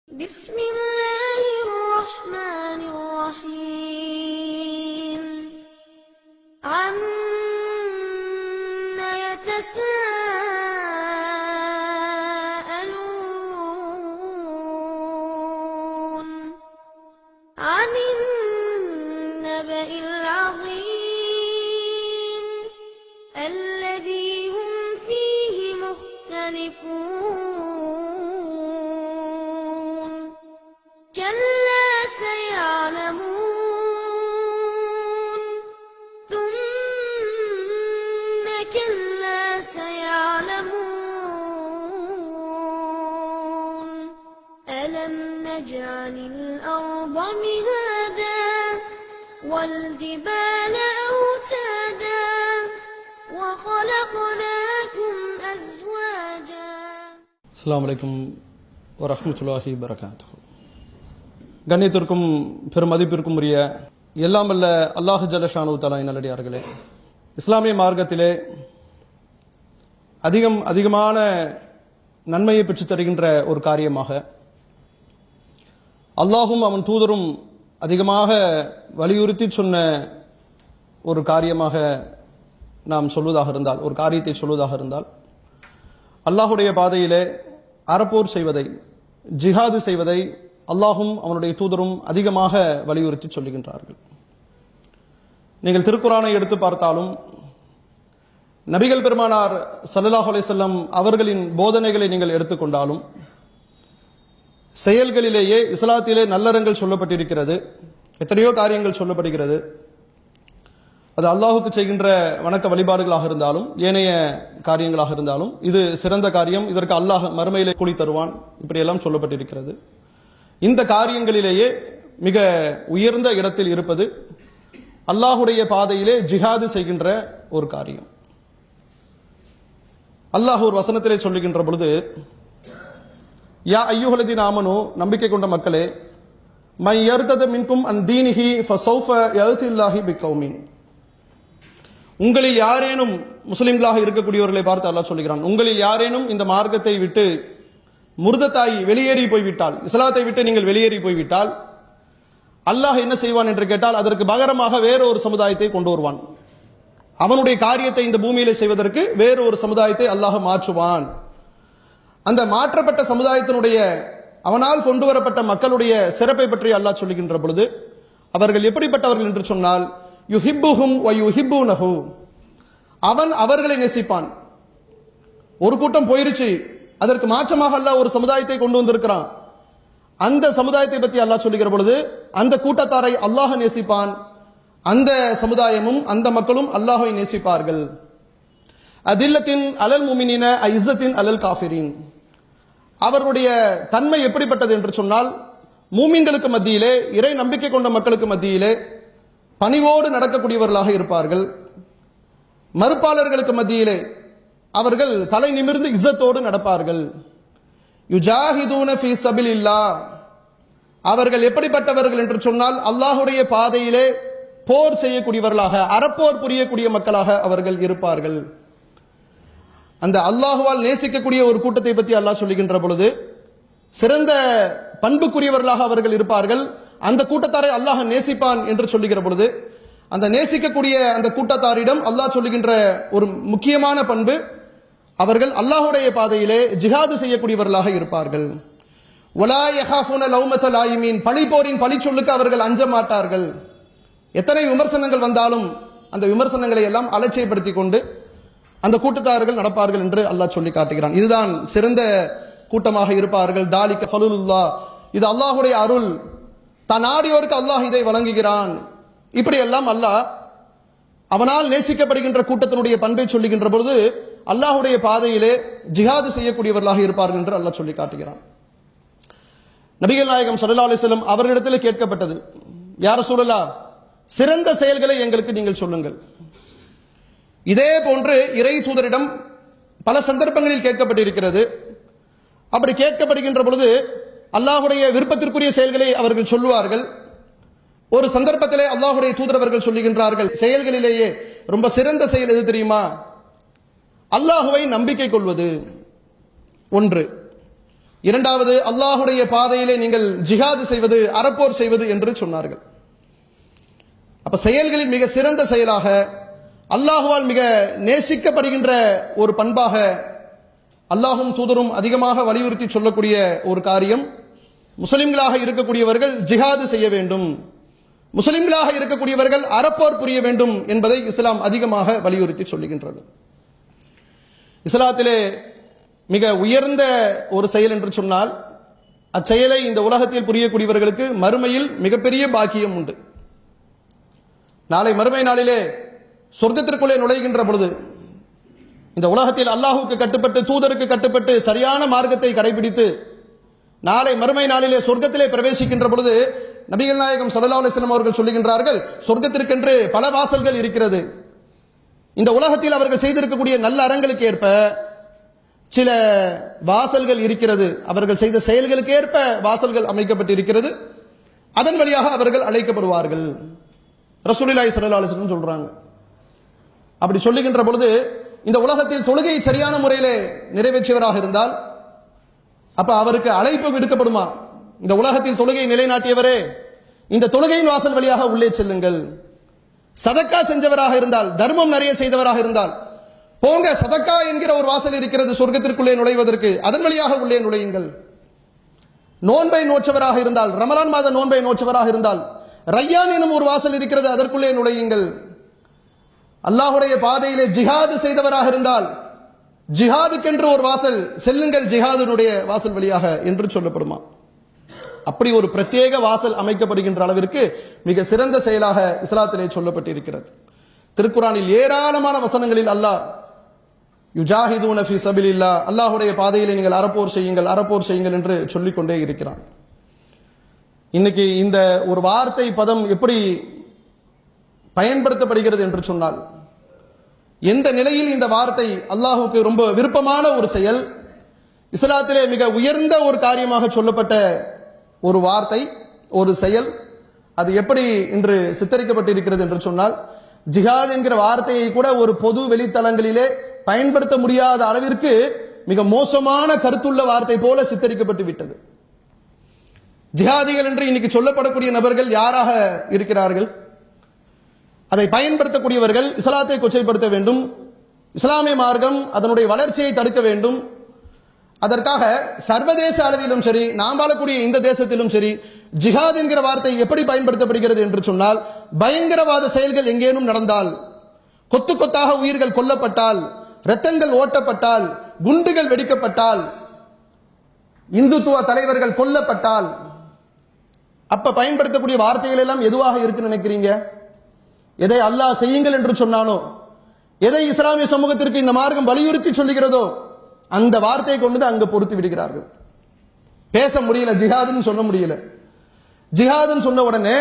بسم الله الرحمن الرحيم عما يتساءلون عن النبأ العظيم الذي هم فيه مختلفون كلا سيعلمون ثم كلا سيعلمون ألم نجعل الأرض مهادا والجبال أوتادا وخلقناكم أزواجا. அஸ்ஸலாமு அலைக்கும் வரஹ்மத்துல்லாஹி வபரகாத்துஹு. கண்ணியத்திற்கும் பெருமதிப்பிற்கும் உரிய எல்லாம் வல்ல அல்லாஹ் ஜல்லஷானு தஆலா நல்லடியார்களே, இஸ்லாமிய மார்க்கத்திலே அதிகமான நன்மையை பெற்றுத் தருகின்ற ஒரு காரியமாக அல்லாஹும் அவன் தூதரும் அதிகமாக வலியுறுத்தி சொன்ன ஒரு காரியமாக நாம் சொல்வதாக இருந்தால், ஒரு காரியத்தை சொல்வதாக இருந்தால், அல்லாஹுடைய பாதையிலே அறப்போர் செய்வதை, ஜிஹாது செய்வதை அல்லாஹும் அவனுடைய தூதரும் அதிகமாக வலியுறுத்தி சொல்லுகின்றார்கள். நீங்கள் திருக்குரானை எடுத்து பார்த்தாலும், நபிகள் பெருமானார் ஸல்லல்லாஹு அலைஹி வஸல்லம் அவர்களின் போதனைகளை நீங்கள் எடுத்துக்கொண்டாலும், செயல்களிலேயே இஸ்லாத்திலே நல்லறங்கள் சொல்லப்பட்டிருக்கிறது, எத்தனையோ காரியங்கள் சொல்லப்படுகிறது. அது அல்லாஹுக்கு செய்கின்ற வணக்க வழிபாடுகளாக இருந்தாலும் ஏனைய காரியங்களாக இருந்தாலும் இது சிறந்த காரியம், இதற்கு அல்லாஹ் மறுமையிலே கூலி தருவான், இப்படியெல்லாம் சொல்லப்பட்டிருக்கிறது. இந்த காரியங்களிலேயே மிக உயர்ந்த இடத்தில் இருப்பது அல்லாஹுடைய பாதையிலே ஜிஹாது செய்கின்ற ஒரு காரியம். அல்லாஹ் ஒரு வசனத்திலே சொல்லுகின்ற பொழுது, யா அய்யுஹல்லதீன ஆமனு, நம்பிக்கை கொண்ட மக்களே, மை யர்தத மின்கும் அன் தீனிஹி ஃபஸௌஃப யஅதில்லாஹி பிகௌமின், உங்களில் யாரேனும் முஸ்லிம்களாக இருக்கக்கூடியவர்களை பார்த்து அல்லாஹ் சொல்கிறான், உங்களில் யாரேனும் இந்த மார்க்கத்தை விட்டு முர்தத்தாய் வெளியேறி போய்விட்டால், இஸ்லாத்தை விட்டு நீங்கள் வெளியேறி போய்விட்டால் அல்லாஹ் என்ன செய்வான் என்று கேட்டால், அதற்கு பகரமாக வேற ஒரு சமுதாயத்தை கொண்டு வருவான். அவனுடைய காரியத்தை இந்த பூமியிலே செய்வதற்கு வேற ஒரு சமுதாயத்தை அல்லாஹ் மாற்றுவான். அந்த மாற்றப்பட்ட சமுதாயத்தினுடைய அவனால் கொண்டு வரப்பட்ட மக்களுடைய சிறப்பை பற்றி அல்லாஹ் சொல்லுகின்ற பொழுது, அவர்கள் எப்படிப்பட்டவர்கள் என்று சொன்னால், யுஹிப்புஹும் வ யுஹிப்பூனஹு, அவன் அவர்களை நேசிப்பான். ஒரு கூட்டம் போயிருச்சு, அதற்கு மாற்றமாக அல்லாஹ் ஒரு சமுதாயத்தை கொண்டு வந்திருக்கிறான். அந்த சமுதாயத்தை பற்றி அல்லாஹ் சொல்லுகிற பொழுது, அந்த கூட்டத்தாரை அல்லாஹ் நேசிப்பான், அந்த சமுதாயமும் அந்த மக்களும் அல்லாஹ்வை நேசிப்பார்கள். அதில்லத்தின் அலல் முமினின ஐஸத்தின் அலல் காஃபிரின், அவர்களுடைய தன்மை எப்படிப்பட்டது என்று சொன்னால், மூமின்களுக்கு மத்தியிலே, இறை நம்பிக்கை கொண்ட மக்களுக்கு மத்தியிலே பணிவோடு நடக்கக்கூடியவர்களாக இருப்பார்கள். மறுப்பாளர்களுக்கு மத்தியிலே அவர்கள் தலை நிமிர்ந்து இஸ்ஸத்தோடு நடப்பார்கள். யுஜாஹிதூன ஃபீ சபிலில்லாஹ், அவர்கள் எப்படிப்பட்டவர்கள் என்று சொன்னால், அல்லாஹுடைய பாதையிலே போர் செய்யக்கூடியவர்களாக, அறப்போர் புரியக்கூடிய மக்களாக அவர்கள் இருப்பார்கள். அந்த அல்லாஹுவால் நேசிக்கக்கூடிய ஒரு கூட்டத்தை பற்றி அல்லாஹ் சொல்லுகின்ற பொழுது, சிறந்த பண்புக்குரியவர்களாக அவர்கள் இருப்பார்கள். அந்த கூட்டத்தாரை அல்லாஹ் நேசிப்பான் என்று சொல்லுகிற பொழுது, அந்த நேசிக்கக்கூடிய அந்த கூட்டத்தாரிடம் அல்லாஹ் சொல்லுகின்ற ஒரு முக்கியமான பண்பு, அவர்கள் அல்லாஹுடைய பாதையிலே ஜிஹாது செய்யக்கூடியவர்களாக இருப்பார்கள். வலா யஹாஃபுன லௌமத லாயிமீன், பழிபோரின் பழி சொல்லுக்கு அவர்கள் அஞ்ச மாட்டார்கள். எத்தனை விமர்சனங்கள் வந்தாலும் அந்த விமர்சனங்களை எல்லாம் அலட்சியப்படுத்திக் கொண்டு அந்த கூட்டத்தார்கள் நடப்பார்கள் என்று அல்லாஹ் சொல்லி காட்டுகிறான். இதுதான் சிறந்த கூட்டமாக இருப்பார்கள். தாலிக ஃபலுலுல்லாஹ், இது அல்லாஹுடைய அருள், தான் நாடியோருக்கு அல்லாஹ் இதை வழங்குகிறான். இப்படி எல்லாம் அல்லாஹ் அவனால் நேசிக்கப்படுகின்ற கூட்டத்தினுடைய பண்பை சொல்லுகின்ற பொழுது, அல்லாஹுடைய பாதையிலே ஜிஹாது செய்யக்கூடியவர்களாக இருப்பார்கள் என்று அல்லாஹ் சொல்லி காட்டுகிறான். நபிகள் நாயகம் ஸல்லல்லாஹு அலைஹி வஸல்லம் அவர்களிடத்தில் கேட்கப்பட்டது, யா ரசூலல்லாஹ், சிறந்த செயல்களை எங்களுக்கு நீங்கள் சொல்லுங்கள். இதே போன்று இறை தூதரிடம் பல சந்தர்ப்பங்களில் கேட்கப்பட்டிருக்கிறது. அப்படி கேட்கப்படுகின்ற பொழுது அல்லாஹுடைய விருப்பத்திற்குரிய செயல்களை அவர்கள் சொல்லுவார்கள். ஒரு சந்தர்ப்பத்திலே அல்லாஹுடைய தூதர் அவர்கள் சொல்லுகின்றார்கள், செயல்களிலேயே ரொம்ப சிறந்த செயல் எது தெரியுமா? அல்லாஹுவை நம்பிக்கை கொள்வது ஒன்று. இரண்டாவது அல்லாஹுடைய பாதையிலே நீங்கள் ஜிஹாது செய்வது, அறப்போர் செய்வது என்று சொன்னார்கள். அப்ப செயல்களில் மிக சிறந்த செயலாக, அல்லாஹுவால் மிக நேசிக்கப்படுகின்ற ஒரு பண்பாக அல்லாஹும் தூதரும் அதிகமாக வலியுறுத்தி சொல்லக்கூடிய ஒரு காரியம், முஸ்லிம்களாக இருக்கக்கூடியவர்கள் ஜிஹாது செய்ய வேண்டும், முஸ்லிம்களாக இருக்கக்கூடியவர்கள் அறப்போர் புரிய வேண்டும் என்பதை இஸ்லாம் அதிகமாக வலியுறுத்தி சொல்லுகின்றது. இஸ்லாத்திலே மிக உயர்ந்த ஒரு செயல் என்று சொன்னால், அச்செயலை இந்த உலகத்தில் புரியக்கூடியவர்களுக்கு மறுமையில் மிகப்பெரிய பாக்கியம் உண்டு. நாளை மறுமை நாளிலே சொர்க்கத்திற்குள்ளே நுழைகின்ற பொழுது, இந்த உலகத்தில் அல்லாஹுக்கு கட்டுப்பட்டு, தூதருக்கு கட்டுப்பட்டு, சரியான மார்க்கத்தை கடைபிடித்து நாளை மறுமை நாளிலே சொர்க்கத்திலே பிரவேசிக்கின்ற பொழுது நபிகள் நாயகம் ஸல்லல்லாஹு அலைஹி வஸல்லம் அவர்கள் சொல்லுகின்றார்கள், சொர்க்கத்திற்கென்று பல வாசல்கள் இருக்கிறது. இந்த உலகத்தில் அவர்கள் செய்திருக்கக்கூடிய நல்ல அறங்களுக்கு ஏற்ப சில வாசல்கள் இருக்கிறது, அவர்கள் செய்த செயல்களுக்கு ஏற்ப வாசல்கள் அமைக்கப்பட்டிருக்கிறது, அதன் வழியாக அவர்கள் அழைக்கப்படுவார்கள். ரசூலுல்லாஹி ஸல்லல்லாஹு அலைஹி வஸல்லம் சொல்றாங்க. அப்படி சொல்லுகின்ற பொழுது, இந்த உலகத்தில் தொழுகையை சரியான முறையிலே நிறைவேற்றியவராக இருந்தால் அப்ப அவருக்கு அழைப்பு விடுக்கப்படுமா? இந்த உலகத்தில் தொழுகையை நிலைநாட்டியவரே, இந்த தொழுகையின் வாசல் வழியாக உள்ளே செல்லுங்கள். சதக்கா செஞ்சவராக இருந்தால், தர்மம் நிறைய செய்தவராக இருந்தால், போங்க, சதக்கா என்கிற ஒரு வாசல் இருக்கிறது சொர்க்கத்திற்குள்ளே நுழைவதற்கு, அதன் வழியாக உள்ளே நுழையுங்கள். நோன்பை நோற்றவராக இருந்தால், ரமலான் மாத நோன்பை நோற்றவராக இருந்தால், ரய்யான் எனும் ஒரு வாசல் இருக்கிறது, அதற்குள்ளே நுழையுங்கள். அல்லாஹுடைய பாதையிலே ஜிஹாது செய்தவராக இருந்தால், ஜிஹாதுக்கென்று ஒரு வாசல், செல்லுங்கள் ஜிஹாதுடைய வாசல் வழியாக என்று சொல்லப்படுமா? அப்படி ஒரு பிரத்யேக வாசல் அமைக்கப்படுகின்ற அளவிற்கு மிக சிறந்த செயலாக இஸ்லாத்திலே சொல்லப்பட்டிருக்கிறது. திருக்குரானில் ஏராளமான வசனங்களில் அல்லாஹ் யுஜாஹிதூன ஃபீ சபிலில்லாஹ், அல்லாஹுடைய பாதையிலே நீங்கள் அறப்போர் செய்யுங்கள், அறப்போர் செய்யுங்கள் என்று சொல்லிக்கொண்டே இருக்கிறான். இன்னைக்கு இந்த ஒரு வார்த்தை பதம் எப்படி பயன்படுத்தப்படுகிறது என்று சொன்னால், எந்த நிலையில் இந்த வார்த்தை அல்லாஹுக்கு ரொம்ப விருப்பமான ஒரு செயல், இஸ்லாத்திலே மிக உயர்ந்த ஒரு காரியமாக சொல்லப்பட்ட ஒரு வார்த்தை, ஒரு செயல், அது எப்படி இன்று சித்தரிக்கப்பட்டிருக்கிறது என்று சொன்னால், ஜிஹாத் என்கிற வார்த்தையை கூட ஒரு பொது வெளித்தளங்களிலே பயன்படுத்த முடியாத அளவிற்கு மிக மோசமான கருத்துள்ள வார்த்தை போல சித்தரிக்கப்பட்டு விட்டது. ஜிஹாதிகள் என்று இன்னைக்கு சொல்லப்படக்கூடிய நபர்கள் யாராக இருக்கிறார்கள்? அதை பயன்படுத்தக்கூடியவர்கள் இஸ்லாத்தை கொச்சைப்படுத்த வேண்டும், இஸ்லாமிய மார்க்கம் அதனுடைய வளர்ச்சியை தடுக்க வேண்டும். அதற்காக சர்வதேச அளவிலும் சரி, நாம் வாழக்கூடிய இந்த தேசத்திலும் சரி, ஜிஹாத் என்கிற வார்த்தை எப்படி பயன்படுத்தப்படுகிறது என்று சொன்னால், பயங்கரவாத செயல்கள் எங்கேனும் நடந்தால், கொத்து கொத்தாக உயிர்கள் கொல்லப்பட்டால், இரத்தங்கள் ஓட்டப்பட்டால், குண்டுகள் வெடிக்கப்பட்டால், இந்துத்துவ தலைவர்கள் கொல்லப்பட்டால், அப்ப பயன்படுத்தக்கூடிய வார்த்தைகள் எல்லாம் எதுவாக இருக்குன்னு நினைக்கிறீங்க? எதை அல்லாஹ் செய்யுங்கள் என்று சொன்னானோ, எதை இஸ்லாமிய சமூகத்திற்கு இந்த மார்க்கம் வலியுறுத்தி சொல்லுகிறதோ அந்த வார்த்தையை கொண்டு அங்க பொறுத்து விடுகிறார்கள். பேச முடியல, ஜிஹாதுன்னு சொல்ல முடியல. ஜிஹாதுன்னு சொன்ன உடனே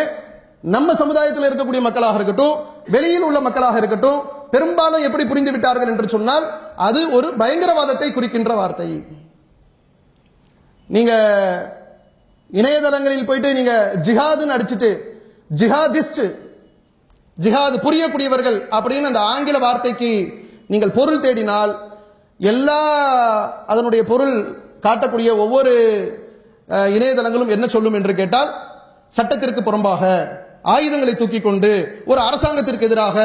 நம்ம சமுதாயத்தில் இருக்கக்கூடிய மக்களாக இருக்கட்டும், வெளியில் உள்ள மக்களாக இருக்கட்டும், பெரும்பாலும் எப்படி புரிந்து விட்டார்கள் என்று சொன்னால், அது ஒரு பயங்கரவாதத்தை குறிக்கின்ற வார்த்தை. நீங்க இணையதளங்களில் போயிட்டு நீங்க ஜிஹாதுன்னு அடிச்சுட்டு ஜிஹாதிஸ்ட், ஜிஹாது புரியக்கூடியவர்கள் அப்படின்னு அந்த ஆங்கில வார்த்தைக்கு நீங்கள் பொருள் தேடினால், எல்லா அதனுடைய பொருள் காட்டக்கூடிய ஒவ்வொரு இணையதளங்களும் என்ன சொல்லும் என்று கேட்டால், சட்டத்திற்கு புறம்பாக ஆயுதங்களை தூக்கி கொண்டு ஒரு அரசாங்கத்திற்கு எதிராக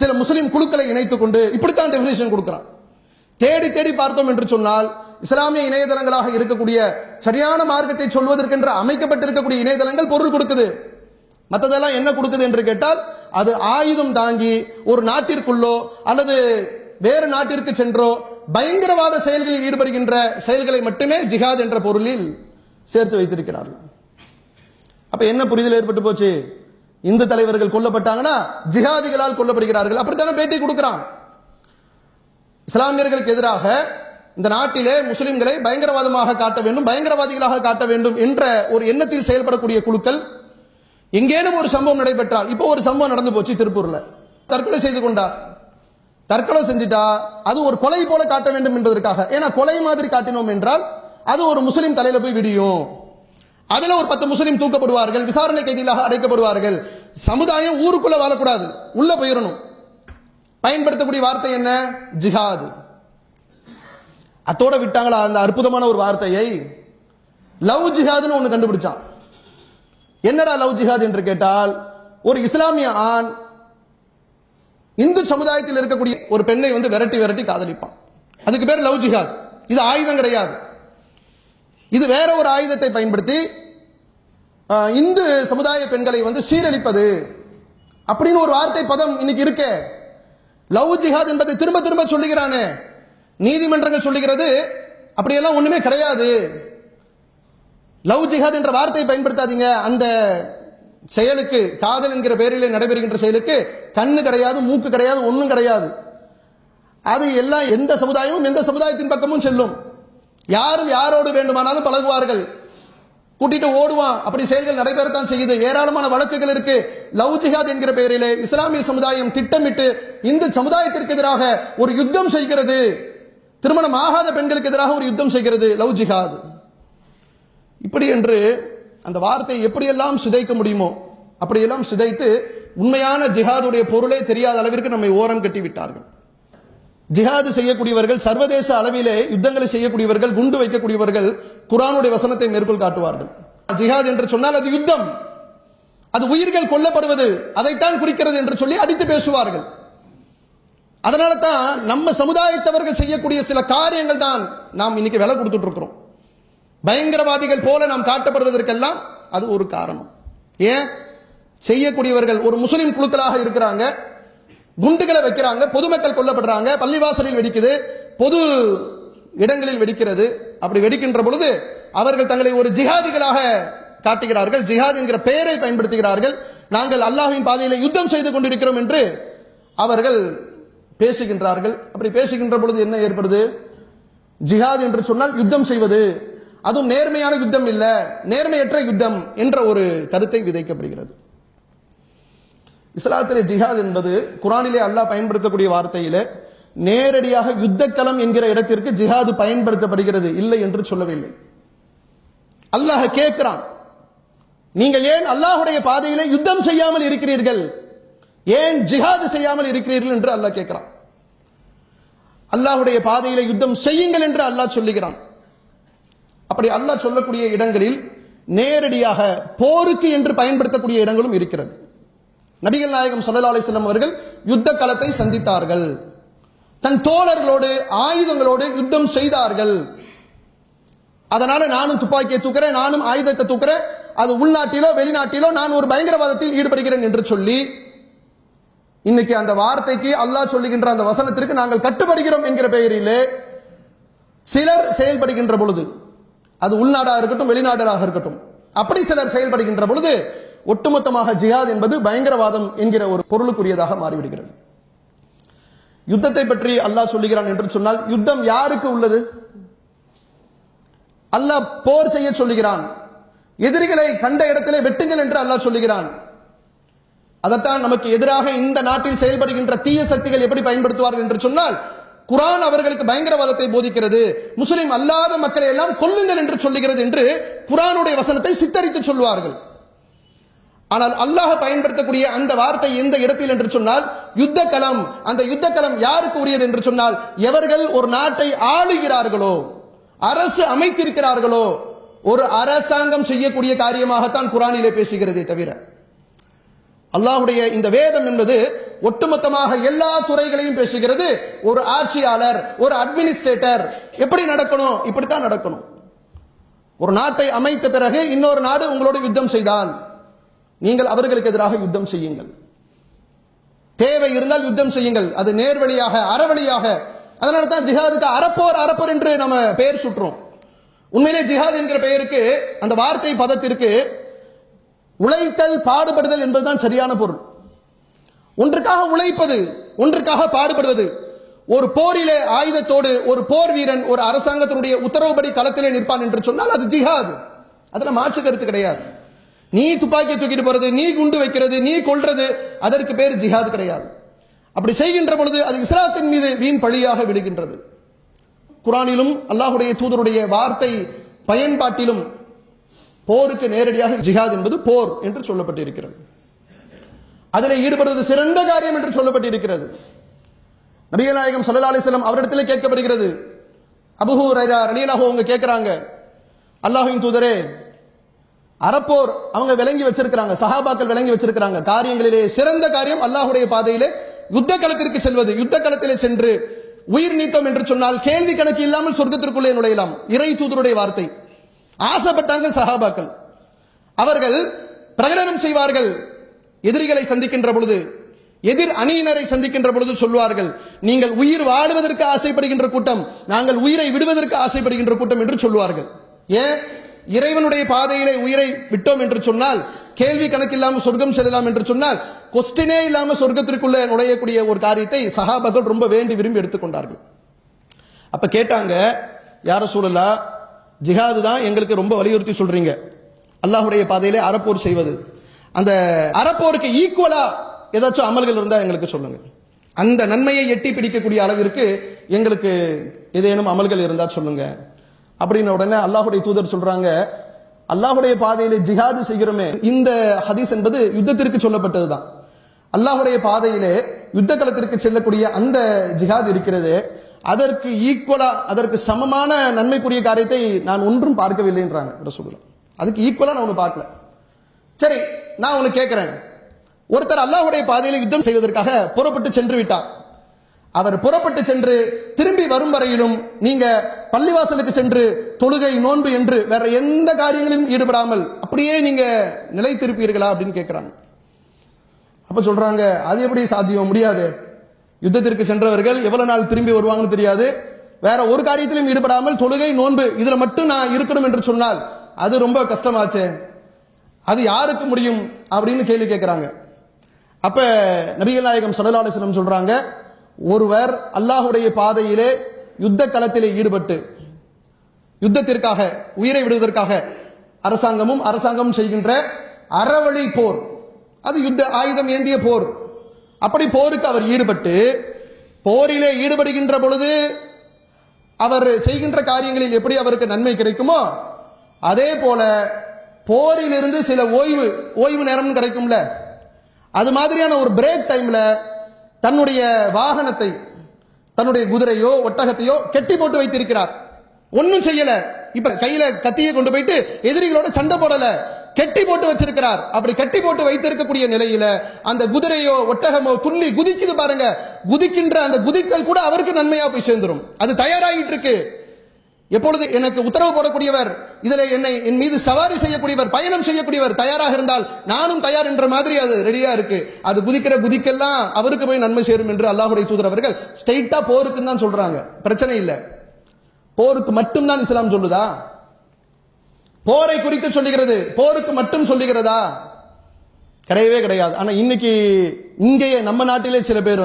சில முஸ்லிம் குழுக்களை இணைத்துக் கொண்டு இப்படித்தான் டெபினிஷன் கொடுக்கிறான். தேடி தேடி பார்த்தோம் என்று சொன்னால், இஸ்லாமிய இணையதளங்களாக இருக்கக்கூடிய சரியான மார்க்கத்தை சொல்வதற்கென்று அமைக்கப்பட்டிருக்கக்கூடிய இணையதளங்கள் பொருள் கொடுக்குது. மற்றதெல்லாம் என்ன கொடுக்குது என்று கேட்டால், அது ஆயுதம் தாங்கி ஒரு நாட்டிற்குள்ளோ அல்லது வேறு நாட்டிற்கு சென்றோ பயங்கரவாத செயல்களில் ஈடுபடுகின்ற செயல்களை மட்டுமே ஜிஹாத் என்ற பொருளில் சேர்த்து வைத்திருக்கிறார்கள். அப்ப என்ன புரிதல் ஏற்பட்டு போச்சு? இந்து தலைவர்கள் கொல்லப்பட்டாங்கன்னா ஜிஹாதிகளால் கொல்லப்படுகிறார்கள், அப்படித்தானே பேட்டி கொடுக்கிறான். இஸ்லாமியர்களுக்கு எதிராக இந்த நாட்டிலே முஸ்லிம்களை பயங்கரவாதமாக காட்ட வேண்டும், பயங்கரவாதிகளாக காட்ட வேண்டும் என்ற ஒரு எண்ணத்தில் செயல்படக்கூடிய குழுக்கள் எங்கேனும் ஒரு சம்பவம் நடைபெற்றால், இப்போ ஒரு சம்பவம் நடந்து போச்சு திருப்பூர்ல, தற்கொலை செய்து கொண்டார். தற்கொலை செஞ்சுட்டா அது ஒரு கொலை போல காட்ட வேண்டும் என்பதற்காக, ஏன்னா கொலை மாதிரி காட்டினோம் என்றால் அது ஒரு முஸ்லிம் தலையில போய் விடியும், அதுல ஒரு 10 முஸ்லிம் தூக்கப்படுவார்கள், விசாரணை கைதிகளாக அடைக்கப்படுவார்கள். சமுதாயம் ஊருக்குள்ள வாழக்கூடாது, உள்ள போயிடணும். பயன்படுத்தக்கூடிய வார்த்தை என்ன? ஜிஹாது. அத்தோட விட்டாங்களா அந்த அற்புதமான ஒரு வார்த்தையை? லவ் ஜிஹாதுன்னு ஒண்ணு கண்டுபிடிச்சான். என்னடா லவ் ஜிஹாத் என்று கேட்டால், ஒரு இஸ்லாமிய ஆண் இந்து சமுதாயத்தில் இருக்கக்கூடிய ஒரு பெண்ணை விரட்டி விரட்டி காதலிப்பான். அதுக்கு பேர் லவ் ஜிஹாத். இது ஆயுதம் கிடையாது. இது வேற ஒரு ஆயுதத்தை பயன்படுத்தி இந்து சமுதாய பெண்களை சீரழிப்பது அப்படின்னு ஒரு வார்த்தை பதம் இன்னைக்கு இருக்க. லவ் ஜிஹாத் என்பதை திரும்ப திரும்ப சொல்லுகிறானே, நீதிமன்றங்கள் சொல்லுகிறது அப்படியெல்லாம் ஒண்ணுமே கிடையாது. லவ் ஜிஹாத் என்ற வார்த்தையை பயன்படுத்தாதீங்க. அந்த செயலுக்கு, காதல் என்கிற பெயரிலே நடைபெறுகின்ற செயலுக்கு கண்ணு கிடையாது, மூக்கு கிடையாது, ஒண்ணும் கிடையாது. அது எல்லாம் எந்த சமுதாயமும் எந்த சமுதாயத்தின் பக்கமும் செல்லும். யாரும் யாரோடு வேண்டுமானாலும் பழகுவார்கள், கூட்டிட்டு ஓடுவான். அப்படி செயல்கள் நடைபெறத்தான் செய்யுது. ஏராளமான வழக்குகள் இருக்கு. லவ் ஜிஹாத் என்கிற பெயரிலே இஸ்லாமிய சமுதாயம் திட்டமிட்டு இந்த சமுதாயத்திற்கு எதிராக ஒரு யுத்தம் செய்கிறது. திருமணம் ஆகாத பெண்களுக்கு எதிராக ஒரு யுத்தம் செய்கிறது லவ் ஜிஹாத். இப்படி என்று அந்த வார்த்தையை எப்படியெல்லாம் சிதைக்க முடியுமோ அப்படியெல்லாம் சிதைத்து உண்மையான ஜிஹாதுடைய பொருளே தெரியாத அளவிற்கு நம்மை ஓரம் கட்டி விட்டார்கள். ஜிஹாது செய்யக்கூடியவர்கள், சர்வதேச அளவிலே யுத்தங்களை செய்யக்கூடியவர்கள், குண்டு வைக்கக்கூடியவர்கள் குர்ஆனுடைய வசனத்தை மேற்கோள் காட்டுவார்கள். ஜிஹாத் என்று சொன்னால் அது யுத்தம், அது உயிர்கள் கொல்லப்படுவது, அதைத்தான் குறிக்கிறது என்று சொல்லி அடித்து பேசுவார்கள். அதனால தான் நம்ம சமுதாயத்தவர்கள் செய்யக்கூடிய சில காரியங்கள் தான் நாம் இன்னைக்கு விலை கொடுத்துட்டு இருக்கிறோம். பயங்கரவாதிகள் போல நாம் காட்டப்படுவதற்கெல்லாம் அது ஒரு காரணம். ஏன் செய்யக்கூடியவர்கள் ஒரு முஸ்லிம் குழுக்களாக இருக்கிறாங்க, குண்டுகளை வைக்கிறாங்க, பொதுமக்கள் கொல்லப்படுறாங்க, பள்ளிவாசலில் வெடிக்குது, பொது இடங்களில் வெடிக்கிறது. அப்படி வெடிக்கின்ற பொழுது அவர்கள் தங்களை ஒரு ஜிஹாதிகளாக காட்டுகிறார்கள், ஜிஹாத் என்கிற பெயரை பயன்படுத்துகிறார்கள். நாங்கள் அல்லாஹ்வின் பாதையிலே யுத்தம் செய்து கொண்டிருக்கிறோம் என்று அவர்கள் பேசுகின்றார்கள். அப்படி பேசுகின்ற பொழுது என்ன ஏற்படுது? ஜிஹாத் என்று சொன்னால் யுத்தம் செய்வது, அதுவும் நேர்மையான யுத்தம் இல்ல, நேர்மையற்ற யுத்தம் என்ற ஒரு கருத்தை விதைக்கப்படுகிறது. இஸ்லாத்திலே ஜிஹாத் என்பது குர்ஆனிலே அல்லாஹ் பயன்படுத்தக்கூடிய வார்த்தையிலே நேரடியாக யுத்தக்களம் என்கிற இடத்திற்கு ஜிஹாது பயன்படுத்தப்படுகிறது, இல்லை என்று சொல்லவில்லை. அல்லாஹ் கேட்கிறான், நீங்கள் ஏன் அல்லாஹ்வுடைய பாதையிலே யுத்தம் செய்யாமல் இருக்கிறீர்கள், ஏன் ஜிஹாது செய்யாமல் இருக்கிறீர்கள் என்று அல்லாஹ் கேட்கிறான். அல்லாஹ்வுடைய பாதையிலே யுத்தம் செய்யுங்கள் என்று அல்லாஹ் சொல்லுகிறான். அப்படி அல்லாஹ் சொல்லக்கூடிய இடங்களில் நேரடியாக போருக்கு என்று பயன்படுத்தக்கூடிய இடங்களும் இருக்கிறது. நபிகள் நாயகம் ஸல்லல்லாஹு அலைஹி வஸல்லம் அவர்கள் யுத்த களத்தை சந்தித்தார்கள், தன் தோழர்களோடு ஆயுதங்களோடு யுத்தம் செய்தார்கள். அதனால நானும் துப்பாக்கியை தூக்குறேன், நானும் ஆயுதத்தை தூக்குறேன், அது உள்நாட்டிலோ வெளிநாட்டிலோ நான் ஒரு பயங்கரவாதத்தில் ஈடுபடுகிறேன் என்று சொல்லி இன்னைக்கு அந்த வார்த்தைக்கு அல்லாஹ் சொல்லுகின்ற அந்த வசனத்திற்கு நாங்கள் கட்டுப்படுகிறோம் என்கிற பெயரிலே சிலர் செயல்படுகின்ற பொழுது, அது உள்நாடாக இருக்கட்டும் வெளிநாடாக இருக்கட்டும், அப்படி சிலர் செயல்படுகின்ற பொழுது ஒட்டுமொத்தமாக ஜிஹாத் என்பது பயங்கரவாதம் என்கிற ஒரு பொருளுக்குரியதாக மாறிவிடுகிறது. யுத்தத்தை பற்றி அல்லாஹ் சொல்லுகிறான் என்று சொன்னால் யுத்தம் யாருக்கு உள்ளது? அல்லாஹ் போர் செய்ய சொல்லுகிறான், எதிரிகளை கண்ட இடத்திலே வெட்டுங்கள் என்று அல்லாஹ் சொல்லுகிறான். அதைத்தான் நமக்கு எதிராக இந்த நாட்டில் செயல்படுகின்ற தீய சக்திகள் எப்படி பயன்படுத்துவார்கள் என்று சொன்னால், குர்ஆன் அவர்களுக்கு பயங்கரவாதத்தை போதிக்கிறது, முஸ்லிம் அல்லாத மக்களை எல்லாம் கொல்லுங்கள் என்று சொல்லுகிறது என்று குர்ஆனுடைய வசனத்தை சித்தரித்து சொல்வார்கள். ஆனால் அல்லாஹ் பயன்படுத்தக்கூடிய அந்த வார்த்தை எந்த இடத்தில் என்று சொன்னால் யுத்த களம். அந்த யுத்த களம் யாருக்கு உரியது என்று சொன்னால், எவர்கள் ஒரு நாட்டை ஆளுகிறார்களோ, அரசு அமைத்திருக்கிறார்களோ, ஒரு அரசாங்கம் செய்யக்கூடிய காரியமாகத்தான் குர்ஆனிலே பேசுகிறதே தவிர, அல்லாஹ்வுடைய இந்த வேதம் என்பது ஒட்டுமொத்தமாக எல்லா துறைகளையும் பேசுகிறது. ஒரு ஆட்சியாளர், ஒரு அட்மினிஸ்ட்ரேட்டர் எப்படி நடக்கணும், இப்படித்தான் நடக்கணும். ஒரு நாட்டை அமைத்த பிறகு இன்னொரு நாடு உங்களோடு யுத்தம் செய்தால் நீங்கள் அவர்களுக்கு எதிராக யுத்தம் செய்யுங்கள், தேவை இருந்தால் யுத்தம் செய்யுங்கள், அது நேர்வழியாக அறவழியாக. அதனால தான் ஜிஹாதுக்கு அறப்போர் அறப்போர் என்று நம்ம பெயர் சுற்றோம். உண்மையிலே ஜிஹாத் என்கிற பெயருக்கு, அந்த வார்த்தை பதத்திற்கு உழைத்தல் பாடுபடுதல் என்பதுதான் சரியான பொருள். ஒன்றுக்காக உழைப்பது, ஒன்றுக்காக பாடுபடுவது. ஒரு போரிலே ஆயுதத்தோடு ஒரு போர் வீரன் ஒரு அரசாங்கத்தினுடைய உத்தரவுப்படி களத்திலே நிற்பான் என்று சொன்னால் அது ஜிஹாத், அதுல மாற்று கருத்து கிடையாது. நீ துப்பாக்கியை தூக்கிட்டு போறது, நீ குண்டு வைக்கிறது, நீ கொல்றது, அதற்கு பேர் ஜிஹாத் கிடையாது. அப்படி செய்கின்ற பொழுது அது இஸ்லாத்தின் மீது வீண் பழியாக விடுகின்றது. குர்ஆனிலும் அல்லாஹ்வுடைய தூதருடைய வார்த்தை பயன்பாட்டிலும் போருக்கு நேரடியாக ஜிஹாத் என்பது போர் என்று சொல்லப்பட்டிருக்கிறது. அதில் ஈடுபடுவது சிறந்த காரியம் என்று சொல்லப்பட்டிருக்கிறது. நபிகள் நாயகம் ஸல்லல்லாஹு அலைஹி வஸல்லம் அவரிடத்தில் கேட்கப்படுகிறது, அபூ ஹுரைரா ரலியல்லாஹு அவங்க கேட்கிறாங்க, அல்லாஹ்வின் தூதரே, அறப்போர் அவங்க விளங்கி வச்சிருக்கிறாங்க, சஹாபாக்கள் விளங்கி வச்சிருக்கிறாங்க, காரியங்களிலே சிறந்த காரியம் அல்லாஹ்வுடைய பாதையிலே யுத்த களத்திற்கு செல்வது. யுத்த களத்திலே சென்று உயிர் நீத்தம் என்று சொன்னால் கேள்வி கணக்கு இல்லாமல் சொர்க்கத்திற்குள்ளே நுழையலாம். இறை தூதருடைய வார்த்தை. ஆசைப்பட்டாங்க சஹாபாக்கள். அவர்கள் பிரகடனம் செய்வார்கள். எதிரிகளை சந்திக்கின்ற பொழுது, எதிர் அணியினரை சந்திக்கின்ற பொழுது சொல்வார்கள், நீங்கள் உயிர் வாழுவதற்கு ஆசைப்படுகின்ற கூட்டம், நாங்கள் உயிரை விடுவதற்கு ஆசைப்படுகின்ற கூட்டம் என்று சொல்வார்கள். ஏன்? இறைவனுடைய பாதையிலே உயிரை விட்டோம் என்று சொன்னால், கேள்வி கணக்கு இல்லாமல் சொர்க்கம் செல்லலாம் என்று சொன்னால், கொஸ்டினே இல்லாமல் சொர்க்கத்திற்குள்ளே நுழையக்கூடிய ஒரு காரியத்தை சஹாபாக்கள் ரொம்ப வேண்டி விரும்பி எடுத்துக்கொண்டார்கள். அப்ப கேட்டாங்க, யா ரசூலல்லாஹ், ஜிஹாது தான் எங்களுக்கு ரொம்ப வலியுறுத்தி சொல்றீங்க, அல்லாஹ்வுடைய பாதையிலே அறப்போர் செய்வது, அந்த அறப்போருக்கு ஈக்குவலா ஏதாச்சும் அமல்கள் இருந்தா எங்களுக்கு சொல்லுங்க, அந்த நன்மையை எட்டி பிடிக்கக்கூடிய அளவிற்கு எங்களுக்கு ஏதேனும் அமல்கள் இருந்தா சொல்லுங்க அப்படின்னு உடனே அல்லாஹ்வுடைய தூதர் சொல்றாங்க, அல்லாஹ்வுடைய பாதையிலே ஜிஹாது செய்கிறோமே, இந்த ஹதீஸ் என்பது யுத்தத்திற்கு சொல்லப்பட்டதுதான். அல்லாஹ்வுடைய பாதையிலே யுத்த களத்திற்கு செல்லக்கூடிய அந்த ஜிஹாத் இருக்கிறது, அதற்கு ஈக்குவலா, அதற்கு சமமான நன்மைக்குரிய காரியத்தை நான் ஒன்றும் பார்க்கவில்லைன்றாங்க ரசூலுல்லாஹ். அதுக்கு ஈக்குவலா நான் ஒன்று பார்க்கல. சரி, நான் ஒன்று கேட்கிறேன். ஒருத்தர் அல்லாஹ்வுடைய பாதையில யுத்தம் செய்வதற்காக புறப்பட்டு சென்று விட்டார். அவர் புறப்பட்டு சென்று திரும்பி வரும் வரையிலும் நீங்க பள்ளிவாசலுக்கு சென்று தொழுகை, நோன்பு என்று வேற எந்த காரியங்களிலும் ஈடுபடாமல் அப்படியே நீங்க நிலைத்திருப்பீர்களா அப்படின்னு கேட்கிறாங்க. அப்ப சொல்றாங்க, அது எப்படி சாத்தியம்? முடியாது. யுத்தத்திற்கு சென்றவர்கள் எவ்வளவு நாள் திரும்பி வருவாங்கன்னு தெரியாது. வேற ஒரு காரியத்திலும் ஈடுபடாமல் தொழுகை, நோன்பு இதுல மட்டும் நான் இருக்கணும் என்று சொன்னால் அது ரொம்ப கஷ்டமாச்சே, அது யாருக்கு முடியும் அப்படின்னு கேள்வி கேட்கிறாங்க. அப்ப நபிகள் நாயகம் ஸல்லல்லாஹு அலைஹி வஸல்லம் சொல்றாங்க, ஒருவர் அல்லாஹ்வுடைய பாதையிலே யுத்த களத்திலே ஈடுபட்டு யுத்தத்திற்காக உயிரை விடுவதற்காக அரசாங்கமும் செய்கின்ற அறவழி போர், அது யுத்த ஆயுதம் ஏந்திய போர், அப்படி போருக்கு அவர் ஈடுபட்டு போரிலே ஈடுபடுகின்ற பொழுது அவர் செய்கின்ற காரியங்களில் எப்படி அவருக்கு நன்மை கிடைக்குமோ அதே போல போரிலிருந்து சில ஓய்வு நேரம் கிடைக்கும்ல, அது மாதிரியான ஒரு பிரேக் டைம்ல தன்னுடைய வாகனத்தை, தன்னுடைய குதிரையோ ஒட்டகத்தையோ கெட்டி போட்டு வைத்திருக்கிறார். ஒன்னும் செய்யல, இப்ப கையில கத்தியை கொண்டு போயிட்டு எதிரிகளோட சண்டை போடல, கெட்டி போட்டு வச்சிருக்கிறார். அப்படி கெட்டி போட்டு வைத்திருக்கக்கூடிய நிலையில அந்த குதிரையோ ஒட்டகமோ துள்ளி குதிக்குது பாருங்க, குதிக்கின்ற அந்த குதித்தல் கூட அவருக்கு நன்மையா போய் சேர்ந்துரும். அது தயாராகிட்டு இருக்கு. எப்பொழுது எனக்கு உத்தரவு போடக்கூடியவர், இதுல என் மீது சவாரி செய்யக்கூடியவர், பயணம் செய்யக்கூடியவர் தயாராக இருந்தால் நானும் தயார் என்ற மாதிரி அது ரெடியா இருக்கு. அது குதிக்கிற குதிக்கெல்லாம் அவருக்கு போய் நன்மை சேரும் என்று அல்லாஹ்வுடைய தூதர் அவர்கள் ஸ்ட்ரைட்டா போருக்கு தான் சொல்றாங்க. பிரச்சனை இல்லை, போருக்கு மட்டும்தான் இஸ்லாம் சொல்லுதா? போரை குறித்து சொல்லுகிறது, போருக்கு மட்டும் சொல்லுகிறதா? கிடையவே கிடையாது. ஆனா இன்னைக்கு இங்கேயே நம்ம நாட்டிலே சில பேர்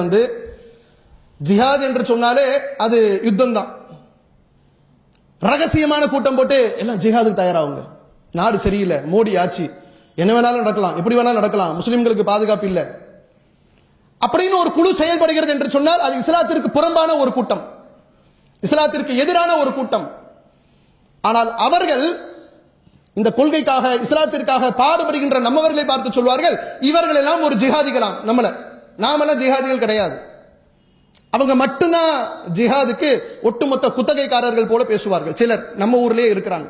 ஜிஹாத் என்று சொன்னாலே அது யுத்தம் தான். ரகசியமான கூட்டம் போட்டு எல்லாம் ஜிஹாதுக்கு தயாராகுங்க, நாடு சரியில்லை, மோடி ஆட்சி, என்ன வேணாலும் நடக்கலாம், எப்படி வேணாலும் நடக்கலாம், முஸ்லிம்களுக்கு பாதுகாப்பு இல்லை அப்படின்னு ஒரு குழு செயல்படுகிறது என்று சொன்னால் அது இஸ்லாத்திற்கு புறம்பான ஒரு கூட்டம், இஸ்லாத்திற்கு எதிரான ஒரு கூட்டம். ஆனால் அவர்கள் இந்த கொள்கைக்காக, இஸ்லாத்திற்காக பாடுபடுகின்ற நம்மவர்களை பார்த்து சொல்வார்கள், இவர்கள் எல்லாம் ஒரு ஜிஹாதிகளாம், நாமெல்லாம் ஜிஹாதிகள் கிடையாது, அவங்க மட்டும்தான் ஜிஹாதுக்கு ஒட்டுமொத்த குத்தகைக்காரர்கள் போல பேசுவார்கள். சிலர் நம்ம ஊர்லயே இருக்கிறாங்க.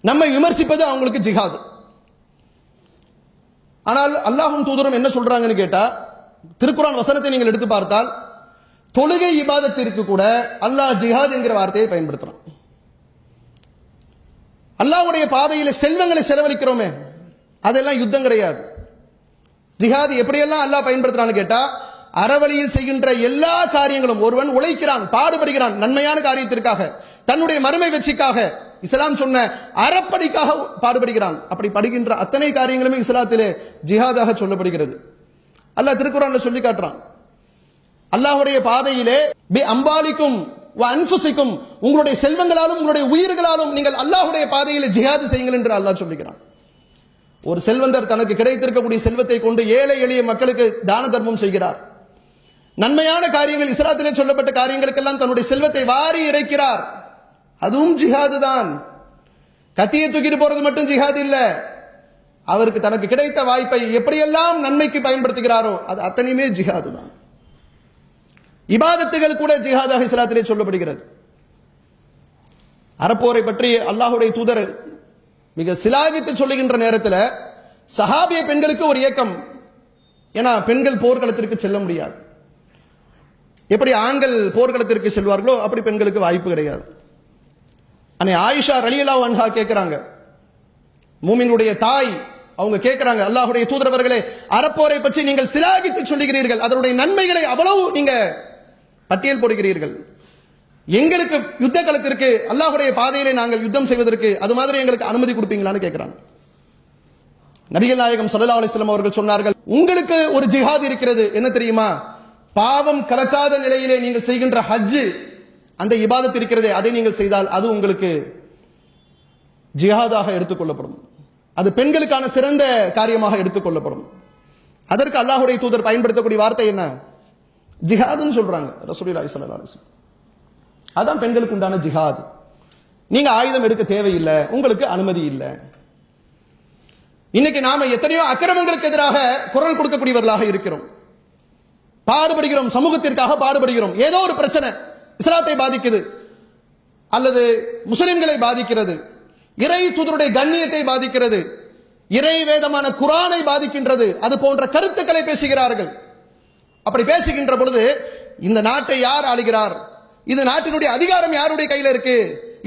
நம்மை விமர்சிப்பது அவங்களுக்கு ஜிஹாது. ஆனால் அல்லாஹ்வும் தூதரும் என்ன சொல்றாங்கன்னு கேட்டா, திருக்குர்ஆன் வசனத்தை நீங்கள் எடுத்து பார்த்தால் தொழுகை இபாதத்திற்கு கூட அல்லாஹ் ஜிஹாத் என்கிற வார்த்தையை பயன்படுத்துறான். அல்லாஹ்வுடைய பாதையில செல்வங்களை செலவழிக்கிறோமே அதெல்லாம் யுத்தம் கிடையாது. ஜிஹாத் எப்படியெல்லாம் அல்லாஹ் பயன்படுத்துறான்னு கேட்டா, அறவழியில் செய்கின்ற எல்லா காரியங்களும், ஒருவன் உழைக்கிறான், பாடுபடுகிறான் நன்மையான காரியத்திற்காக, தன்னுடைய மறுமை வெற்றிக்காக, இஸ்லாம் சொன்ன அறப்படிக்காக பாடுபடுகிறான், அப்படி படுகின்ற அத்தனை காரியங்களுமே இஸ்லாத்திலே ஜிஹாதாக சொல்லப்படுகிறது. அல்லாஹ் திருக்குர்ஆன்ல சொல்லி காட்டுறான், அல்லாஹ்வுடைய பாதையிலே பி அம்பாலிக்கும் வ அன்ஃபுசிக்கும், உங்களுடைய செல்வங்களாலும் உங்களுடைய உயிர்களாலும் நீங்கள் அல்லாஹ்வுடைய பாதையிலே ஜிஹாது செய்யுங்கள் என்று அல்லாஹ் சொல்லுகிறான். ஒரு செல்வந்தர் தனக்கு கிடைத்திருக்கக்கூடிய செல்வத்தை கொண்டு ஏழை எளிய மக்களுக்கு தான தர்மம் செய்கிறார். நன்மையான காரியங்கள், இஸ்லாத்திலே சொல்லப்பட்ட காரியங்களுக்கெல்லாம் தன்னுடைய செல்வத்தை வாரி இறைக்கிறார். அதுவும் ஜிஹாது தான். கத்தியை தூக்கிட்டு போறது மட்டும் ஜிஹாது இல்ல. அவருக்கு தனக்கு கிடைத்த வாய்ப்பை எப்படியெல்லாம் நன்மைக்கு பயன்படுத்துகிறாரோ அது அத்தனையுமே ஜிஹாது தான். இபாதத்துகள் கூட ஜிஹாதாக இஸ்லாத்திலே சொல்லப்படுகிறது. அறப்போரை பற்றி அல்லாஹ்வுடைய தூதர் மிக சிலாகித்து சொல்லுகின்ற நேரத்தில் சஹாபிய பெண்களுக்கு ஒரு ஏக்கம். ஏன்னா பெண்கள் போர்க்களத்திற்கு செல்ல முடியாது. எப்படி ஆண்கள் போர்க்களத்திற்கு செல்வார்களோ அப்படி பெண்களுக்கு வாய்ப்பு கிடையாது. அன்னை ஆயிஷா ரலியல்லாஹு அன்ஹா கேட்கிறாங்க, மூமினுடைய தாய், அவங்க கேட்கிறாங்க, அல்லாஹ்வுடைய தூதர் அவர்களே, அறப்போரை பற்றி நீங்கள் சிலாகித்து சொல்லுகிறீர்கள், அதனுடைய நன்மைகளை அவ்வளவு நீங்க பட்டியல் போடுகிறீர்கள். எங்களுக்கு யுத்த களத்திற்கு அல்லாஹ்வுடைய பாதையிலே நாங்கள் யுத்தம் செய்வதற்கு அது மாதிரி எங்களுக்கு அனுமதி கொடுப்பீங்களான்னு கேட்கிறாங்க. நபிகள் நாயகம் ஸல்லல்லாஹு அலைஹி வஸல்லம் அவர்கள் சொன்னார்கள், உங்களுக்கு ஒரு ஜிஹாத் இருக்கிறது, என்ன தெரியுமா? பாவம் கலக்காத நிலையிலே நீங்கள் செய்கின்ற ஹஜ், அந்த இபாதத் இருக்கிறதே, அதை நீங்கள் செய்தால் அது உங்களுக்கு ஜிஹாதாக எடுத்துக்கொள்ளப்படும். அது பெண்களுக்கான சிறந்த காரியமாக எடுத்துக்கொள்ளப்படும். அதற்கு அல்லாஹ்வுடைய தூதர் பயன்படுத்தக்கூடிய வார்த்தை என்ன? ஜிஹாத்னு சொல்றாங்க ரசூலுல்லாஹி ஸல்லல்லாஹு அலைஹி வஸல்லம். அதான் பெண்களுக்கு உண்டான ஜிஹாத். நீங்க ஆயுதம் எடுக்க தேவையில்லை, உங்களுக்கு அனுமதி இல்லை. இன்னைக்கு நாம எத்தனையோ அக்கிரமங்களுக்கு எதிராக குரல் கொடுக்கக்கூடியவர்களாக இருக்கிறோம், பாடுபடுகிறோம், சமூகத்திற்காக பாடுபடுகிறோம். ஏதோ ஒரு பிரச்சனை இஸ்லாத்தை பாதிக்குது, அல்லது முஸ்லிம்களை பாதிக்கிறது, இறை தூதருடைய கண்ணியத்தை பாதிக்கிறது, இறை வேதமான குர்ஆனை பாதிக்கின்றது, அது போன்ற கருத்துக்களை பேசுகிறார்கள். அப்படி பேசுகின்ற பொழுது இந்த நாட்டை யார் ஆளுகிறார், இந்த நாட்டினுடைய அதிகாரம் யாருடைய கையில இருக்கு,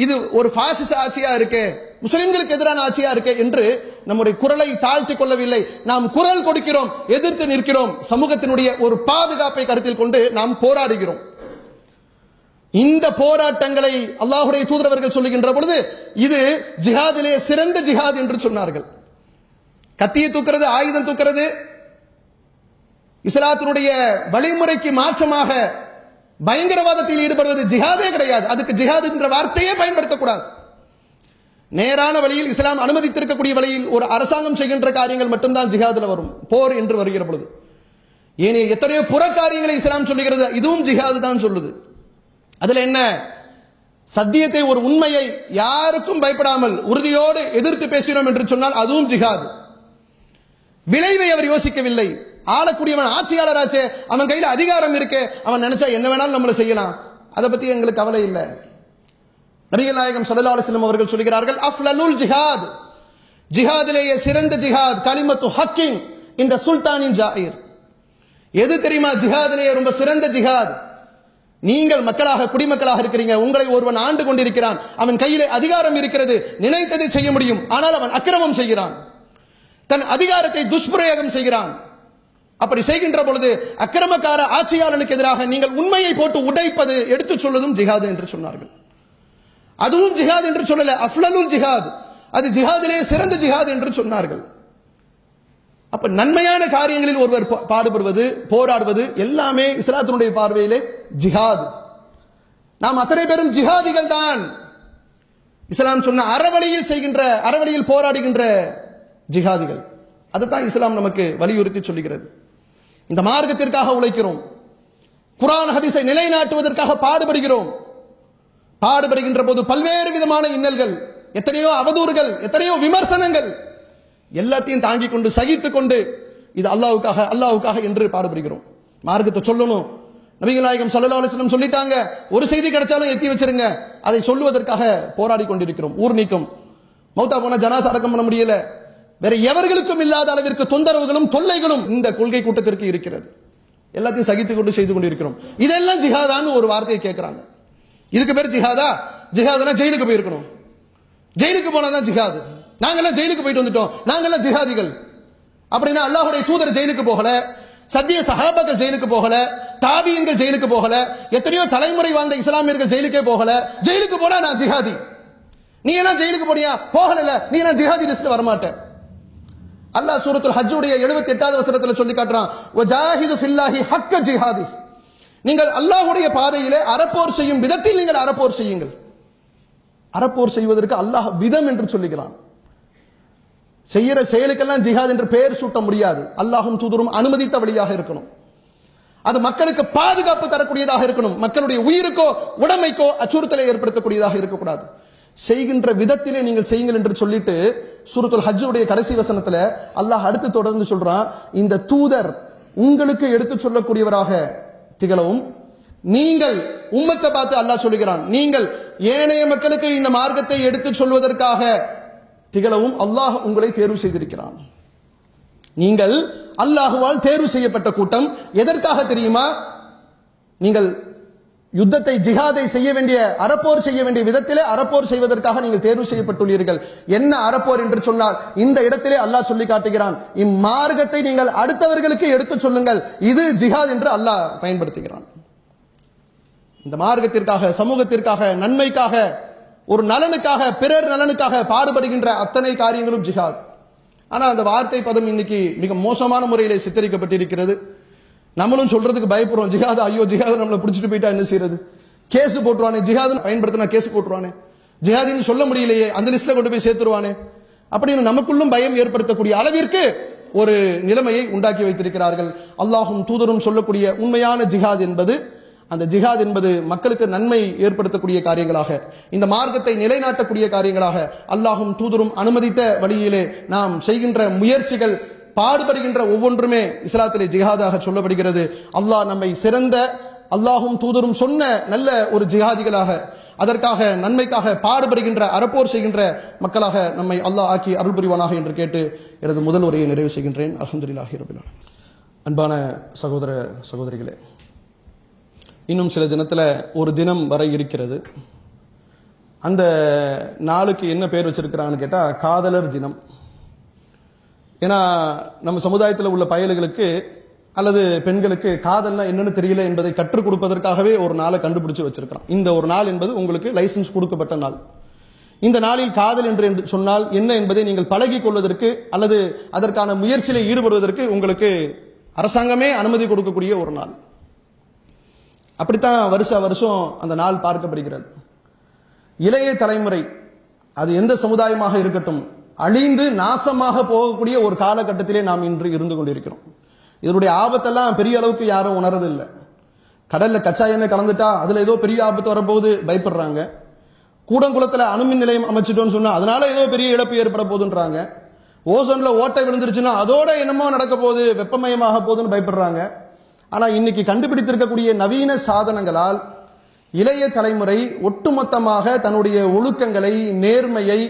இது ஒரு பாசிச ஆட்சியா இருக்கு, முஸ்லிம்களுக்கு எதிரான ஆட்சியா இருக்கு என்று நம்முடைய குரலை தாழ்த்திக் கொள்ளவில்லை. நாம் குரல் கொடுக்கிறோம், எதிர்த்து நிற்கிறோம், சமூகத்தினுடைய ஒரு பாதுகாப்பை கருத்தில் கொண்டு நாம் போராடுகிறோம். இந்த போராட்டங்களை அல்லாஹ்வுடைய தூதர் அவர்கள் சொல்லுகின்ற பொழுது இது ஜிஹாதிலே சிறந்த ஜிஹாத் என்று சொன்னார்கள். கத்தியை தூக்கிறது, ஆயுதம் தூக்கிறது, இஸ்லாத்தினுடைய வழிமுறைக்கு மாற்றமாக பயங்கரவாதத்தில் ஈடுபடுவது ஜிஹாதே கிடையாது. அதுக்கு ஜிஹாத் என்ற வார்த்தையே பயன்படுத்தக்கூடாது. நேரான வழியில் இஸ்லாம் அனுமதித்திருக்கக்கூடிய வழியில் ஒரு அரசாங்கம் செய்கின்ற காரியங்கள் மட்டும்தான் ஜிஹாதுல வரும். போர் என்று வருகிற பொழுது ஏனைய எத்தனையோ புற காரியங்களை இஸ்லாம் சொல்லுகிறது, இதுவும் ஜிஹாது தான் சொல்லுது. அதுல என்ன? சத்தியத்தை, ஒரு உண்மையை யாருக்கும் பயப்படாமல் உறுதியோடு எதிர்த்து பேசினோம் என்று சொன்னால் அதுவும் ஜிஹாது. விளைவை அவர் யோசிக்கவில்லை. ஆளக்கூடியவன் ஆட்சியாளராச்சே, அவன் கையில அதிகாரம் இருக்கு, அவன் நினைச்சா என்ன வேணாலும் நம்மள செய்யலாம், அதை பத்தி எங்களுக்கு கவலை இல்லை. நபிகள் நாயகம் ஸல்லல்லாஹு அலைஹி வஸல்லம் அவர்கள் சொல்கிறார்கள், அஃலலுல் ஜிஹாத், ஜிஹாதிலேயே சிறந்த ஜிஹாத் கலிமத்து ஹக்கின் இந்த சுல்தானின் ஜாயிர். எது தெரியுமா ஜிஹாதிலேயே ரொம்ப சிறந்த ஜிஹாத்? நீங்கள் மக்களாக, குடிமக்களாக இருக்கிறீங்க, உங்களை ஒருவன் ஆண்டு கொண்டிருக்கிறான், அவன் கையிலே அதிகாரம் இருக்கிறது, நினைத்ததை செய்ய முடியும், ஆனால் அவன் அக்கிரமம் செய்கிறான், தன் அதிகாரத்தை துஷ்பிரயோகம் செய்கிறான். அப்படி செய்கின்ற பொழுது அக்கிரமக்கார ஆட்சியாளனுக்கு எதிராக நீங்கள் உண்மையை போட்டு உடைப்பது, எடுத்து சொல்வதும் ஜிஹாது என்று சொன்னார்கள். அதுவும் ஜிஹாத் என்று சொல்லல, அஃலலுல் ஜிஹாத், அது ஜிஹாதிலே சிறந்த ஜிஹாத் என்று சொன்னார்கள். அப்ப நன்மையான காரியங்களில் ஒருவர் பாடுபடுவது, போராடுவது எல்லாமே இஸ்லாத்தினுடைய பார்வையிலே ஜிஹாத். நாம் அத்தனை பேரும் ஜிஹாதிகள் தான். இஸ்லாம் சொன்ன அறவழியில் செய்கின்ற, அறவழியில் போராடுகின்ற ஜிஹாதிகள். அதுதான் இஸ்லாம் நமக்கு வலியுறுத்தி சொல்லுகிறது. இந்த மார்க்கத்திற்காக உழைக்கிறோம், குர்ஆன் ஹதீஸை நிலைநாட்டுவதற்காக பாடுபடுகிறோம். பாடுபடுகின்ற போது பல்வேறு விதமான இன்னல்கள், எத்தனையோ அவதூறுகள், எத்தனையோ விமர்சனங்கள், எல்லாத்தையும் தாங்கிக் கொண்டு சகித்துக் கொண்டு இது அல்லாஹ்வுக்காக, அல்லாஹ்வுக்காக என்று பாடுபடுகிறோம். மார்க்கத்தை சொல்லணும். நபிகள் நாயகம் ஸல்லல்லாஹு அலைஹி வஸல்லம் சொல்லிட்டாங்க, ஒரு செய்தி கிடைச்சாலும் எத்தி வச்சிருங்க, அதை சொல்லுவதற்காக போராடி கொண்டிருக்கிறோம். ஊர் நீக்கம், மௌத்தா போன ஜனாசா அடக்கம் பண்ண முடியல, வேற எவர்களுக்கும் இல்லாத அளவிற்கு தொந்தரவுகளும் தொல்லைகளும் இந்த கொள்கை கூட்டத்திற்கு இருக்கிறது. எல்லாத்தையும் சகித்துக் கொண்டு செய்து கொண்டிருக்கிறோம். இதெல்லாம் ஜிஹாதான்னு ஒரு வார்த்தையை கேட்கிறாங்க. இதுக்கு பேர் ஜிஹாதா? ஜிஹாதுனா ஜெயிலுக்கு போயிருக்கணும், ஜெயிலுக்கு போனாதான் ஜிஹாது. நாங்கெல்லாம் ஜெயிலுக்கு போயிட்டு வந்துட்டோம், நாங்கெல்லாம் ஜிஹாதிகள் அப்படின்னா அல்லாஹ்வுடைய தூதர் ஜெயிலுக்கு போகல, சத்திய சஹாபாக்கள் ஜெயிலுக்கு போகல, தாபியீன்கள் ஜெயிலுக்கு போகல, எத்தனையோ தலைமுறை வாழ்ந்த இஸ்லாமியர்கள் ஜெயிலுக்கே போகல. ஜெயிலுக்கு போனா நான் ஜிஹாதி, நீ எல்லாம் ஜெயிலுக்கு போனியா? போகல, நீ எல்லாம் ஜிஹாதி லிஸ்ட்ல வரமாட்ட. அல்லாஹ் சூரத்துல் ஹஜ்ஜுடைய 78வது வசனத்துல சொல்லி காட்டுறான், வஜாஹிது ஃபில்லாஹி ஹக்க ஜிஹாதி, நீங்கள் அல்லாஹ்வுடைய பாதையிலே அறப்போர் செய்யும் விதத்தில் நீங்கள் அறப்போர் செய்யுங்கள். அறப்போர் செய்வதற்கு அல்லாஹ் விதம் என்று சொல்லுகிறான். செய்யற செயலுக்கெல்லாம் ஜிஹாத் என்று பெயர் சூட்ட முடியாது. அல்லாஹும் தூதரும் அனுமதித்த வழியாக இருக்கணும். அது மக்களுக்கு பாதுகாப்பு தரக்கூடியதாக இருக்கணும். மக்களுடைய உயிருக்கோ உடைமைக்கோ அச்சுறுத்தலை ஏற்படுத்தக்கூடியதாக இருக்கக்கூடாது. செய்கின்ற விதத்திலே நீங்கள் செய்யுங்கள் என்று சொல்லிட்டு சூரத்துல் ஹஜ்ஜுடைய கடைசி வசனத்துல அல்லாஹ் அடுத்து தொடர்ந்து சொல்றான், இந்த தூதர் உங்களுக்கு எடுத்து சொல்லக்கூடியவராக திகழவும், நீங்கள் உம்மத்தை பார்த்து அல்லாஹ் சொல்லுகிறான், நீங்கள் ஏனைய மக்களுக்கு இந்த மார்க்கத்தை எடுத்து சொல்வதற்காக திகழவும் அல்லாஹ் உங்களை தேர்வு செய்திருக்கிறான். நீங்கள் அல்லாஹுவால் தேர்வு செய்யப்பட்ட கூட்டம். எதற்காக தெரியுமா? நீங்கள் யுத்தத்தை, ஜிஹாதை செய்ய வேண்டிய, அறப்போர் செய்ய வேண்டிய விதத்திலே அறப்போர் செய்வதற்காக நீங்கள் தேர்வு செய்யப்பட்டுள்ளீர்கள். என்ன அறப்போர் என்று சொன்னால், இந்த இடத்திலே அல்லாஹ் சொல்லி காட்டுகிறான், இம்மார்க்கத்தை நீங்கள் அடுத்தவர்களுக்கு எடுத்து சொல்லுங்கள். இது ஜிஹாத் என்று அல்லாஹ் பயன்படுத்துகிறான். இந்த மார்க்கத்திற்காக, சமூகத்திற்காக, நன்மைக்காக, ஒரு நலனுக்காக, பிறர் நலனுக்காக பாடுபடுகின்ற அத்தனை காரியங்களும் ஜிஹாத். ஆனா அந்த வார்த்தை பதம் இன்னைக்கு மிக மோசமான முறையிலே சித்தரிக்கப்பட்டிருக்கிறது. நம்மளும் சொல்றதுக்கு பயப்படுறோம். ஜிஹாத், ஐயோ ஜிஹாத் நம்மளை பிடிச்சிட்டு போயிட்டா என்ன செய்யறது? கேஸ் போட்டுருவானே, ஜிஹாத் பயன்படுத்தினா கேஸ் போட்டுருவானே, ஜிஹாதின்னு சொல்ல முடியலையே, அந்த லிஸ்ட்ல கொண்டு போய் சேர்த்துருவானே அப்படின்னு நமக்குள்ளும் பயம் ஏற்படுத்தக்கூடிய அளவிற்கு ஒரு நிலைமையை உண்டாக்கி வைத்திருக்கிறார்கள். அல்லாஹும் தூதரும் சொல்லக்கூடிய உண்மையான ஜிஹாத் என்பது, அந்த ஜிஹாத் என்பது மக்களுக்கு நன்மை ஏற்படுத்தக்கூடிய காரியங்களாக, இந்த மார்க்கத்தை நிலைநாட்டக்கூடிய காரியங்களாக, அல்லாஹும் தூதரும் அனுமதித்த வழியிலே நாம் செய்கின்ற முயற்சிகள், பாடுபடுகின்ற ஒவ்வொன்றுமே இஸ்லாத்திலே ஜிஹாதாக சொல்லப்படுகிறது. அல்லாஹ் நம்மை சிறந்த, அல்லாஹும் தூதரும் சொன்ன நல்ல ஒரு ஜிஹாதிகளாக, அதற்காக நன்மைக்காக பாடுபடுகின்ற, அறப்போர் செய்கின்ற மக்களாக நம்மை அல்லாஹ் ஆக்கி அருள் புரிவானாக என்று கேட்டு எனது முதல் உரையை நிறைவு செய்கின்றேன். அல்ஹம்துலில்லாஹி ரப்பில் ஆலமீன். அன்பான சகோதர சகோதரிகளே, இன்னும் சில தினத்துல ஒரு தினம் வர இருக்கிறது. அந்த நாளுக்கு என்ன பேர் வச்சிருக்கிறான்னு கேட்டா காதலர் தினம். ஏன்னா நம்ம சமுதாயத்தில் உள்ள பயல்களுக்கு அல்லது பெண்களுக்கு காதல்னா என்னன்னு தெரியல என்பதை கற்றுக் கொடுப்பதற்காகவே ஒரு நாளை கண்டுபிடிச்சு வச்சிருக்கிறான். இந்த ஒரு நாள் என்பது உங்களுக்கு லைசன்ஸ் கொடுக்கப்பட்ட நாள். இந்த நாளில் காதல் என்று சொன்னால் என்ன என்பதை நீங்கள் பழகிக் கொள்வதற்கு அல்லது அதற்கான முயற்சியில் ஈடுபடுவதற்கு உங்களுக்கு அரசாங்கமே அனுமதி கொடுக்கக்கூடிய ஒரு நாள். அப்படித்தான் வருஷம் அந்த நாள் பார்க்கப்படுகிறது. இளைய தலைமுறை, அது எந்த சமுதாயமாக இருக்கட்டும், அழிந்து நாசமாக போகக்கூடிய ஒரு காலகட்டத்திலே நாம் இன்று இருந்து கொண்டிருக்கிறோம். இதனுடைய ஆபத்தெல்லாம் பெரிய அளவுக்கு யாரும் உணரதில்லை. கடல்ல கச்சா எண்ணெய் கலந்துட்டா அதுல ஏதோ பெரிய ஆபத்து வரப்போகுது பயப்படுறாங்க. கூடங்குளத்துல அணுமின் நிலையம் அமைச்சிட்டோம்னு சொன்னா அதனால ஏதோ பெரிய இழப்பு ஏற்பட போகுதுன்றாங்க. ஓசோன்ல ஓட்டை விழுந்துருச்சுன்னா அதோட என்னமோ நடக்க போகுது, வெப்பமயமாக போகுதுன்னு பயப்படுறாங்க. ஆனா இன்னைக்கு கண்டுபிடித்திருக்கக்கூடிய நவீன சாதனங்களால் இளைய தலைமுறை ஒட்டுமொத்தமாக தன்னுடைய ஒழுக்கங்களை, நேர்மையை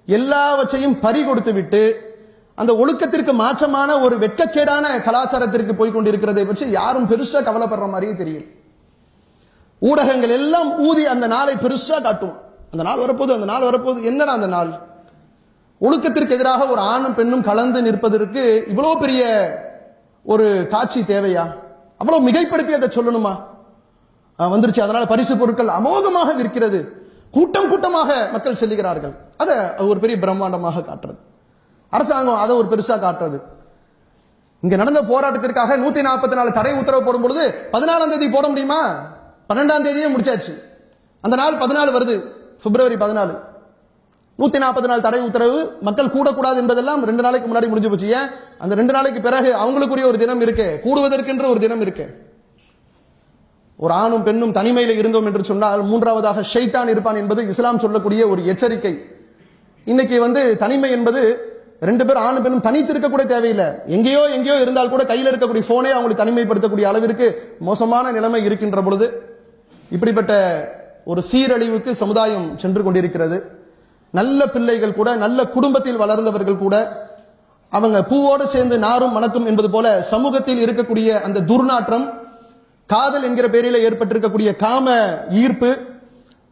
எல்லாவற்றையும் பறி கொடுத்து விட்டு அந்த ஒழுக்கத்திற்கு மாற்றமான ஒரு வெட்கக்கேடான கலாச்சாரத்திற்கு போய் கொண்டிருக்கிறதை பற்றி யாரும் பெருசா கவலைப்படுற மாதிரியே தெரியும். ஊடகங்கள் எல்லாம் ஊதி அந்த நாளை பெருசா காட்டும். அந்த நாள் வரப்போது, அந்த நாள் வரப்போது. என்னடா அந்த நாள்? ஒழுக்கத்திற்கு எதிராக ஒரு ஆணும் பெண்ணும் கலந்து நிற்பதற்கு இவ்வளவு பெரிய ஒரு காட்சி தேவையா? அவ்வளவு மிகைப்படுத்தி அதை சொல்லணுமா? வந்துருச்சு, அதனால பரிசு பொருட்கள் அமோகமாக விற்கிறது, கூட்டம் கூட்டமாக மக்கள் செல்லுகிறார்கள். அதை ஒரு பெரிய பிரம்மாண்டமாக காட்டுறது, அரசாங்கம் அதை ஒரு பெருசா காட்டுறது. இங்க நடந்த போராட்டத்திற்காக 144 தடை உத்தரவு போடும் பொழுது 14ஆம் தேதி போட முடியுமா? 12ஆம் தேதியே முடிச்சாச்சு. அந்த நாள் 14 வருது, பிப்ரவரி 14. 144 தடை உத்தரவு, மக்கள் கூடக்கூடாது என்பதெல்லாம் 2 நாளைக்கு முன்னாடி முடிஞ்சு போச்சு. ஏன்? அந்த 2 நாளைக்கு பிறகு அவங்களுக்குரிய ஒரு தினம் இருக்கு, கூடுவதற்கென்று ஒரு தினம் இருக்கு. ஒரு ஆணும் பெண்ணும் தனிமையில இருந்தோம் என்று சொன்னால் மூன்றாவதாக ஷைத்தான் இருப்பான் என்பது இஸ்லாம் சொல்லக்கூடிய ஒரு எச்சரிக்கை. இன்னைக்கு தனிமை என்பது 2 பேர் ஆணும் பெண்ணும் தனித்து இருக்க கூட தேவையில்லை. எங்கேயோ இருந்தால் கூட கையில் இருக்கக்கூடிய போனே அவங்களை தனிமைப்படுத்தக்கூடிய அளவிற்கு மோசமான நிலைமை இருக்கின்ற பொழுது இப்படிப்பட்ட ஒரு சீரழிவுக்கு சமுதாயம் சென்று கொண்டிருக்கிறது. நல்ல பிள்ளைகள் கூட, நல்ல குடும்பத்தில் வளர்ந்தவர்கள் கூட, அவங்க பூவோடு சேர்ந்து நாரும் மணக்கும் என்பது போல சமூகத்தில் இருக்கக்கூடிய அந்த துர்நாற்றம், காதல் என்கிற பெயரில் ஏற்பட்டிருக்கக்கூடிய காம ஈர்ப்பு,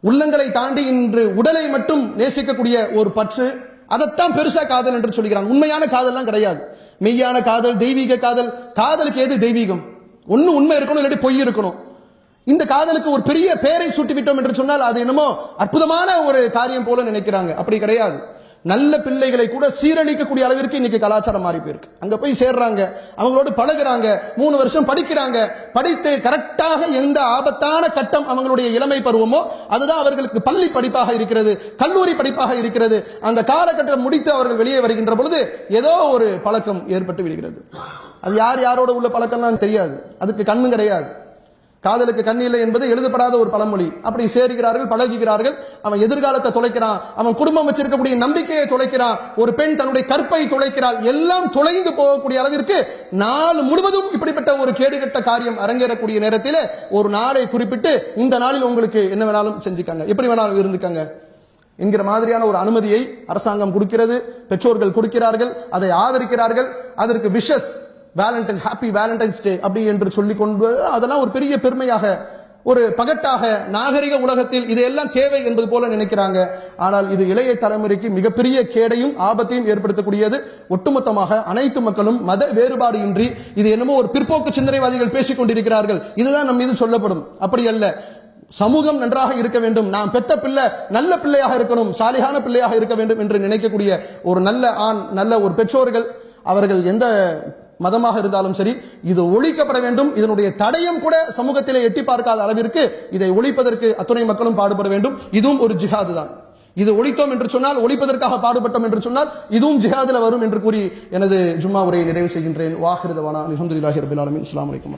உள்ளங்களை தாண்டி இன்று உடலை மட்டும் நேசிக்கக்கூடிய ஒரு பற்று, அதைத்தான் பெருசா காதல் என்று சொல்கிறான். உண்மையான காதல்லாம் கிடையாது. மெய்யான காதல், தெய்வீக காதல். காதலுக்கு எது தெய்வீகம்? ஒண்ணு உண்மை இருக்கணும், இல்லாட்டி பொய் இருக்கணும். இந்த காதலுக்கு ஒரு பெரிய பெயரை சூட்டிவிட்டோம் என்று சொன்னால் அது என்னமோ அற்புதமான ஒரு காரியம் போல நினைக்கிறாங்க. அப்படி கிடையாது. நல்ல பிள்ளைகளை கூட சீரழிக்கக்கூடிய அளவிற்கு இன்னைக்கு கலாச்சாரம் மாறி போயிருக்கு. அங்க போய் சேர்றாங்க, அவங்களோடு பழகுறாங்க, 3 வருஷம் படிக்கிறாங்க. படித்து கரெக்டாக எந்த ஆபத்தான கட்டம் அவங்களுடைய இளமை பருவமோ அதுதான் அவர்களுக்கு பள்ளி படிப்பாக இருக்கிறது, கல்லூரி படிப்பாக இருக்கிறது. அந்த காலகட்டத்தை முடித்து அவர்கள் வெளியே வருகின்ற பொழுது ஏதோ ஒரு பழக்கம் ஏற்பட்டு விடுகிறது. அது யாரோட உள்ள பழக்கம்லாம் தெரியாது, அதுக்கு கண்ணு கிடையாது. காதலுக்கு கண்ணி இல்லை என்பது எழுதப்படாத ஒரு பழமொழி. அப்படி சேருகிறார்கள், பழகுகிறார்கள். அவன் எதிர்காலத்தை தொலைக்கிறான், அவன் குடும்பம் வச்சிருக்கக்கூடிய நம்பிக்கையை தொலைக்கிறான், ஒரு பெண் தன்னுடைய கற்பை தொலைக்கிறாள். எல்லாம் தொலைந்து போகக்கூடிய அளவிற்கு நாள் முழுவதும் இப்படிப்பட்ட ஒரு கேடுகட்ட காரியம் அரங்கேறக்கூடிய நேரத்தில் ஒரு நாளை குறிப்பிட்டு இந்த நாளில் உங்களுக்கு என்ன வேணாலும் செஞ்சுக்காங்க, எப்படி வேணாலும் இருந்துக்காங்க என்கிற மாதிரியான ஒரு அனுமதியை அரசாங்கம் கொடுக்கிறது, பெற்றோர்கள் கொடுக்கிறார்கள், அதை ஆதரிக்கிறார்கள். அதற்கு விஷஸ் வேலண்டைன், ஹாப்பி வேலண்டைன்ஸ் டே அப்படி என்று சொல்லிக் கொண்டு அதெல்லாம் ஒரு பெரிய பெருமையாக, ஒரு பகட்டாக நாகரிக உலகத்தில் இதையெல்லாம் தேவை என்பது போல நினைக்கிறாங்க. ஆனால் இது இளைய தலைமுறைக்கு மிகப்பெரிய கேடையும் ஆபத்தையும் ஏற்படுத்தக்கூடியது. ஒட்டுமொத்தமாக அனைத்து மக்களும் மத வேறுபாடு இன்றி இது என்னமோ ஒரு பிற்போக்கு சிந்தனைவாதிகள் பேசிக் கொண்டிருக்கிறார்கள், இதுதான் நம் மீது சொல்லப்படும். அப்படி அல்ல. சமூகம் நன்றாக இருக்க வேண்டும், நாம் பெத்த பிள்ளை நல்ல பிள்ளையாக இருக்கணும், சாலிகான பிள்ளையாக இருக்க வேண்டும் என்று நினைக்கக்கூடிய ஒரு நல்ல ஆண், நல்ல ஒரு பெற்றோர்கள், அவர்கள் எந்த மதமாக இருந்தாலும் சரி, இது ஒழிக்கப்பட வேண்டும். இதனுடைய தடயம் கூட சமூகத்திலே எட்டி பார்க்காத அளவிற்கு இதை ஒழிப்பதற்கு அத்துணை மக்களும் பாடுபட வேண்டும். இதுவும் ஒரு ஜிஹாது தான். இது ஒழித்தோம் என்று சொன்னால், ஒழிப்பதற்காக பாடுபட்டோம் என்று சொன்னால் இதுவும் ஜிஹாதில் வரும் என்று கூறி எனது ஜும்மா உரையை நிறைவு செய்கின்றேன். வாஹிரு தவானா அல்ஹம்துலில்லாஹி ரப்பில் ஆலமீன். அஸ்ஸலாமு அலைக்கும்.